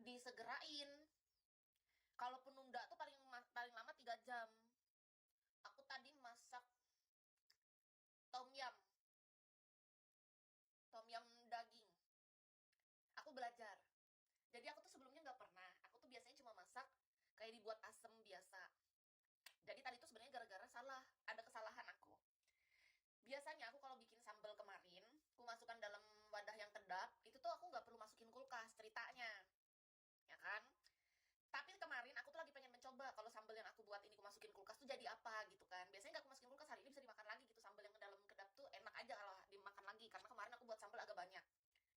disegerain. Kalaupun nunda tuh paling lama 3 jam. Aku tadi masak tom yum, tom yum daging. Aku belajar. Jadi aku tuh sebelumnya nggak pernah. Aku tuh biasanya cuma masak kayak dibuat asem biasa. Jadi tadi tuh sebenarnya gara-gara salah, ada kesalahan aku. Biasanya aku kalau bikin sambal kemarin, aku masukkan dalam wadah yang kedap, itu tuh aku nggak perlu masukin kulkas ceritanya, ya kan? Tapi kemarin aku tuh lagi pengen mencoba kalau sambal yang aku buat ini aku masukin kulkas tuh jadi apa gitu kan. Biasanya nggak aku masukin kulkas, hari ini bisa dimakan lagi gitu. Sambal yang dalam kedap tuh enak aja kalau dimakan lagi, karena kemarin aku buat sambal agak banyak.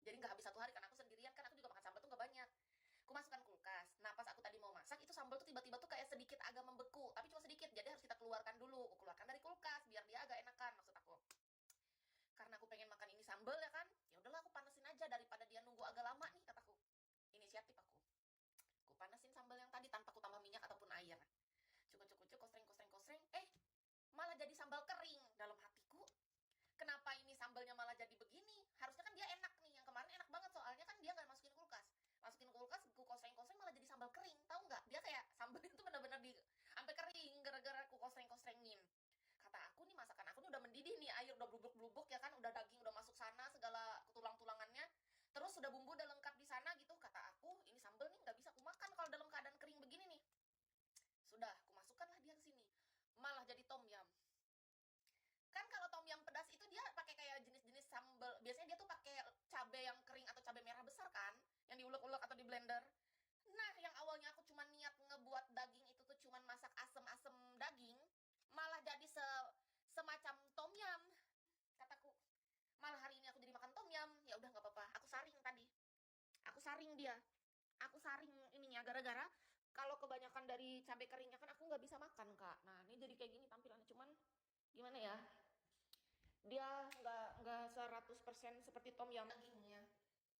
Jadi nggak habis 1 hari, karena aku sendirian kan, aku juga makan sambal tuh nggak banyak. Aku masukkan kulkas. Nah, pas aku tadi mau masak, itu sambal tuh tiba-tiba tuh kayak sedikit agak membeku, tapi cuma sedikit. Jadi harus kita keluarkan dulu. Aku keluarkan dari kulkas biar dia agak enakan, maksud aku. Karena aku pengen makan ini sambal ya kan. Ya udahlah, aku panasin aja daripada dia nunggu agak lama nih, kataku. Inisiatif aku. Aku panasin sambal yang tadi tanpa aku tambah minyak ataupun air. Cukup-cukup, kosreng, malah jadi sambal kering. Dalam hatiku, kenapa ini sambalnya malah jadi begini? Harusnya kan dia enak nih. Yang kemarin enak banget, soalnya kan dia nggak masukin kulkas. Masukin kulkas, ku kosreng-kosreng malah jadi sambal kering. Tahu nggak? Dia kayak sambal itu benar-benar di sampai kering gara-gara ku kosreng-kosrengin. Kata aku nih, masakan aku nih udah mendidih nih, air udah blubuk-blubuk ya kan, udah daging udah masuk sana, segala tulang-tulangannya. Terus sudah bumbu udah lengkap di sana gitu. Kata aku, ini sambal nih nggak bisa aku makan kalau dalam keadaan kering begini nih. Sudah, aku masukkanlah dia ke sini. Malah jadi tom yum. Kan kalau tom yum pedas itu dia pakai kayak jenis-jenis sambal. Biasanya dia tuh pakai cabai yang kering atau cabai merah besar kan, yang diulek-ulek atau di blender. Nah, yang awalnya aku cuma niat ngebuat daging itu tuh cuma masak asem-asem daging, malah jadi semacam tom yum. Kataku, malah hari ini aku jadi makan tom yum. Ya udah nggak apa-apa. Aku saring tadi. Aku saring dia. Aku saring ininya gara-gara kalau kebanyakan dari cabai keringnya kan aku nggak bisa makan, Kak. Nah, ini jadi kayak gini tampilannya, cuman gimana ya? Dia nggak 100% seperti tom yum dagingnya.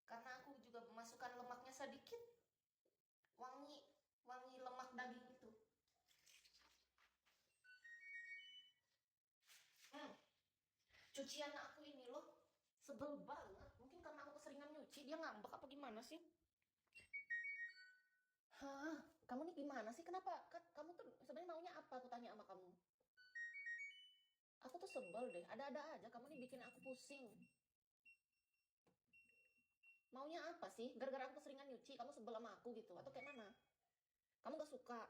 Karena aku juga memasukkan lemaknya sedikit, wangi wangi lemak daging itu. Hmm, cucian aku ini loh sebel banget. Mungkin karena aku keseringan nyuci, dia ngambek apa gimana sih? Hah, kamu nih gimana sih? Kenapa? Kamu tuh sebenarnya maunya apa? Aku tanya sama kamu. Aku tuh sebel deh. Ada-ada aja. Kamu nih bikin aku pusing. Maunya apa sih? Gara-gara aku keseringan nyuci, kamu sebel sama aku gitu? Atau kayak mana? Kamu gak suka?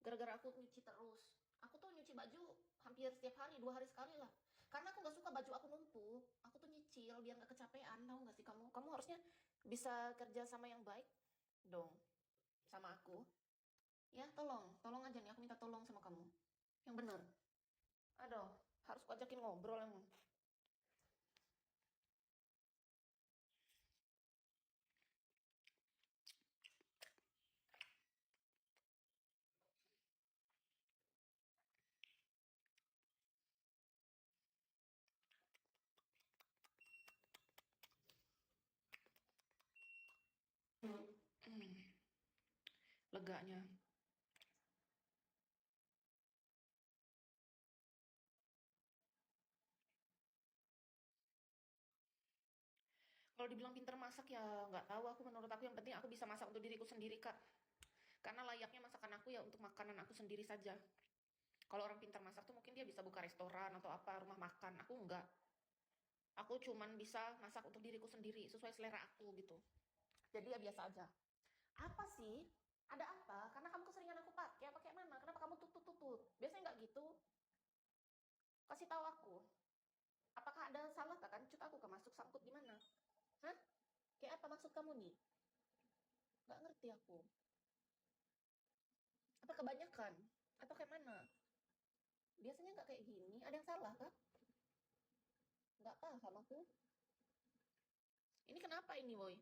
Gara-gara aku nyuci terus. Aku tuh nyuci baju hampir setiap hari, 2 hari sekali lah. Karena aku gak suka baju aku numpuk. Aku tuh nyicil biar gak kecapean, tahu gak sih kamu? Kamu harusnya bisa kerja sama yang baik dong, sama aku. Ya, tolong aja nih, aku minta tolong sama kamu. Yang bener. Aduh, harus ku ajakin ngobrol emang. Hmm, leganya. Kalau dibilang pinter masak ya nggak tahu aku, menurut aku yang penting aku bisa masak untuk diriku sendiri, Kak. Karena layaknya masakan aku ya untuk makanan aku sendiri saja. Kalau orang pintar masak tuh mungkin dia bisa buka restoran atau apa, rumah makan. Aku enggak. Aku cuman bisa masak untuk diriku sendiri, sesuai selera aku gitu. Jadi ya biasa aja. Apa sih? Ada apa? Karena kamu keseringan aku pakai, apa kayak mana? Kenapa kamu tutut-tutut? Biasanya nggak gitu. Kasih tahu aku. Apakah ada salah tak kan? Cut aku ke masuk sangkut gimana? Hah? Kayak apa maksud kamu nih? Nggak ngerti aku. Apa kebanyakan? Atau kayak mana? Biasanya nggak kayak gini. Ada yang salah kah? Nggak paham aku. Ini kenapa ini, boy?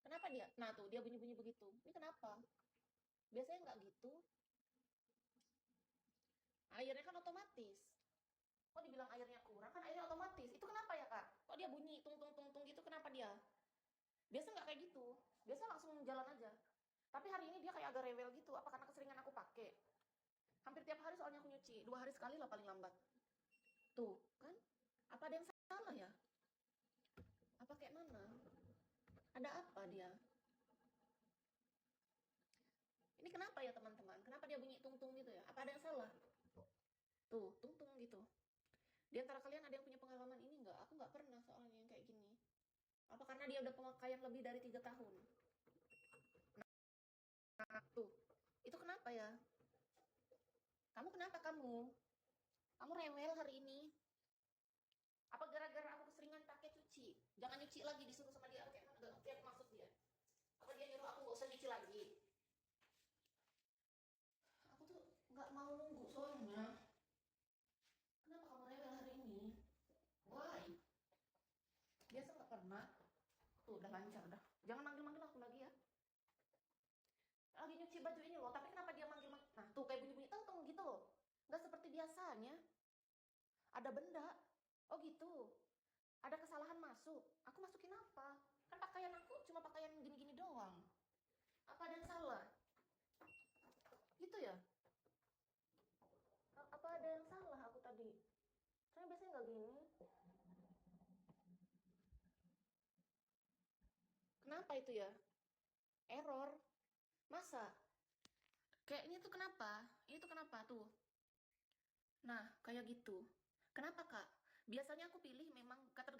Kenapa dia? Nah tuh, dia bunyi-bunyi begitu. Ini kenapa? Biasanya nggak gitu. Airnya kan otomatis. Kok dibilang airnya kurang? Kan airnya otomatis. Itu kenapa ya, Kak? Kok dia bunyi tung tung tung tung gitu? Kenapa dia? Biasa nggak kayak gitu. Biasa langsung jalan aja. Tapi hari ini dia kayak agak rewel gitu. Apa karena keseringan aku pakai? Hampir tiap hari soalnya aku nyuci. 2 hari sekali lah paling lambat. Tuh, kan? Apa ada yang salah ya? Apa kayak mana? Ada apa dia? kenapa ya teman-teman? Kenapa dia bunyi tung-tung gitu ya? Apa ada yang salah? Tuh, tung-tung gitu. Di antara kalian ada yang punya pengalaman ini nggak? Aku nggak pernah soalnya yang kayak gini. Apa karena dia udah pemakaian lebih dari 3 tahun? Nah, tuh. Itu kenapa ya? Kamu kenapa kamu? Kamu rewel hari ini? Apa gara-gara aku keseringan pakai cuci? Jangan nyuci lagi, disuruh sama dia. Kayak mana? Gak ngerti aku maksud dia. Apa dia nyuruh aku nggak usah nyuci lagi? Aku tuh nggak mau nunggu soalnya. Kenapa kamu rewel hari ini? Why? Biasa nggak pernah. Tuh udah lancar dah. Jangan manggil-manggil aku lagi ya. Lagi nyuci baju ini loh, tapi kenapa dia manggil-manggil? Nah tuh kayak bunyi-bunyi teng-teng gitu loh. Nggak seperti biasanya. Ada benda. Oh gitu. Ada kesalahan masuk. Aku masukin apa? Kan pakaian aku cuma pakaian gini-gini doang. Apa ada yang salah? Gitu ya? Apa ada yang salah aku tadi? Saya biasanya nggak gini. Kenapa itu ya? Error. Masa? Kayak ini tuh kenapa? Ini tuh kenapa tuh? Nah, kayak gitu. Kenapa, Kak? Biasanya aku pilih memang kata